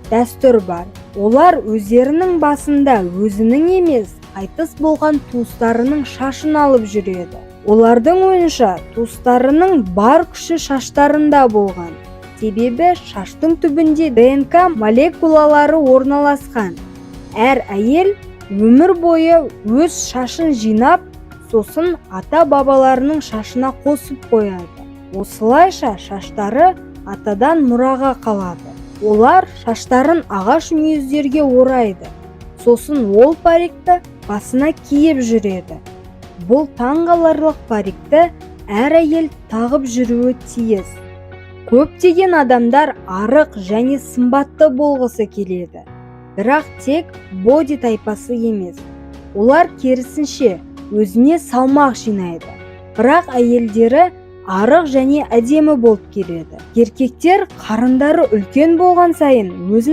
дәстүр бар. Олар өздерінің басында өзінің емес, қайтыс болған туыстарының шашын алып жүреді. Олардың ойынша туыстарының бар күші шаштарында болған. Себебі шаштың түбінде ДНК молекулалары орналасқан. Әр әйел өмір бойы өз шашын жинап, сосын ата-бабаларының шашына қосып қояды. Осылайша шаштары атадан мұраға қалады. Олар шаштарын ағаш мүйіздерге орайды. Сосын ол парикті басына киіп жүреді. Бұл таңғаларлық парикті әр әйел тағып жүруі тиіс. Көптеген адамдар арық және сымбатты болғысы келеді. Бірақ тек боди тайпасы емес. Олар керісінше өзіне салмақ жинайды. Бірақ әйелдері арық және әдемі болып келеді. Еркектер қарындары үлкен болған сайын өзін